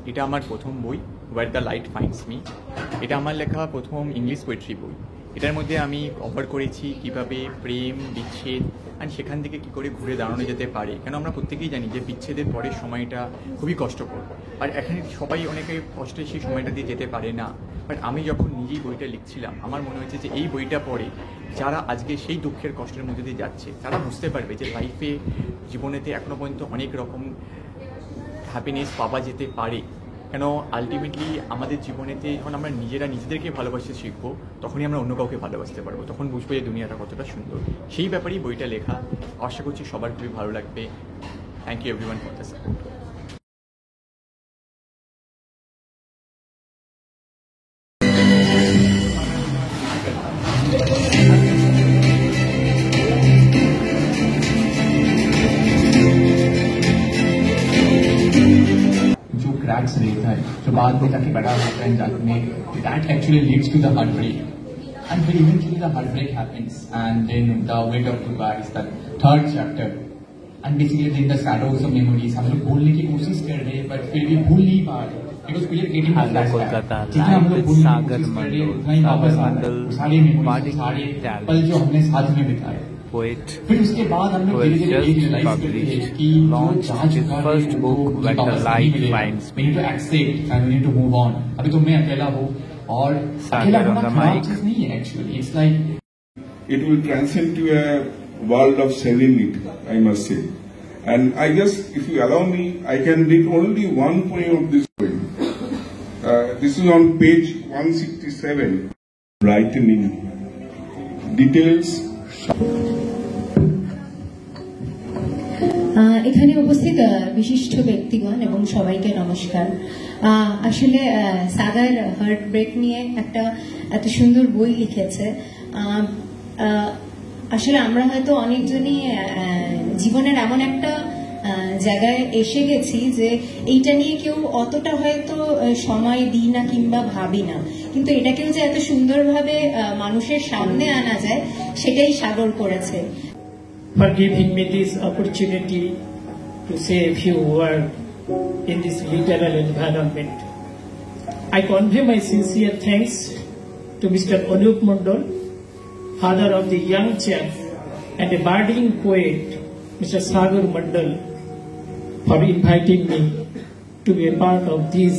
এটা আমার প্রথম বই, where the light finds me. এটা আমার লেখা প্রথম ইংলিশ পোয়েট্রি বই। এটার মধ্যে আমি কভার করেছি কিভাবে প্রেম, বিচ্ছেদ অ্যান্ড সেখান থেকে কী করে ঘুরে দাঁড়ানো যেতে পারে। কেন আমরা প্রত্যেকেই জানি যে বিচ্ছেদের পরের সময়টা খুবই কষ্টকর, আর এখানে সবাই অনেকে কষ্টে সেই সময়টা দিয়ে যেতে পারে না। বাট আমি যখন নিজেই বইটা লিখছিলাম, আমার মনে হয়েছে যে এই বইটা পড়ে যারা আজকে সেই দুঃখের কষ্টের মধ্যে দিয়ে যাচ্ছে, তারা বুঝতে পারবে যে লাইফে, জীবনেতে এখনও পর্যন্ত অনেক রকম হ্যাপিনেস পাওয়া যেতে পারে। কেন আলটিমেটলি আমাদের জীবনেতে যখন আমরা নিজেরা নিজেদেরকে ভালোবাসতে শিখবো, তখনই আমরা অন্য কাউকে ভালোবাসতে পারবো, তখন বুঝবো যে দুনিয়াটা কতটা সুন্দর। সেই ব্যাপারেই বইটা লেখা। আশা করছি সবার খুবই ভালো লাগবে। Thank you everyone for the support. क्रैक्स रहता है जो बाद में जाके बड़ा होता है में, that actually leads to the heartbreak, and then eventually the heartbreak happens, and then the weight of goodbye is the third chapter, and basically then the shadows of memories हम लोग भूलने की कोशिश कर रहे हैं but फिर भी भूल नहीं पा रहे, because we are getting the flashback। जितना हम लोग भूलने की कोशिश कर रहे हैं उतना ही वापस आ रहा है सारी मेमोरीज, सारे पल जो हमने साथ में बिताए। फिर उसके बाद हमने धीरे-धीरे रियलाइज करते हैं कि जो first book when the light finds me, we need to accept and we need to move on. अभी तो मैं अकेला हूँ, और अकेला होना खराब चीज नहीं है actually, it's like it will transcend to a world of serenity, I must say. And I just, if you allow me, I can read only one poem of this poem. This is on page 167. Brightening details. এখানে উপস্থিত বিশিষ্ট ব্যক্তিগণ এবং সবাইকে নমস্কার। আসলে সাগার heart break নিয়ে একটা এত সুন্দর বই লিখেছে। আসলে আমরা হয়তো অনেকজনই জীবনের এমন একটা জায়গায় এসে গেছি যে এইটা নিয়ে কেউ অতটা হয়তো সময় দিই না কিংবা ভাবি না, কিন্তু এটাকেও যে এত সুন্দরভাবে মানুষের সামনে আনা যায় সেটাই সাগর করেছে। For giving me this opportunity to say a few words in this literal environment. I convey my sincere thanks to Mr. Anup Mondal, father of the young chef and a budding poet, Mr. Sagar Mandal, for inviting me to be a part of this.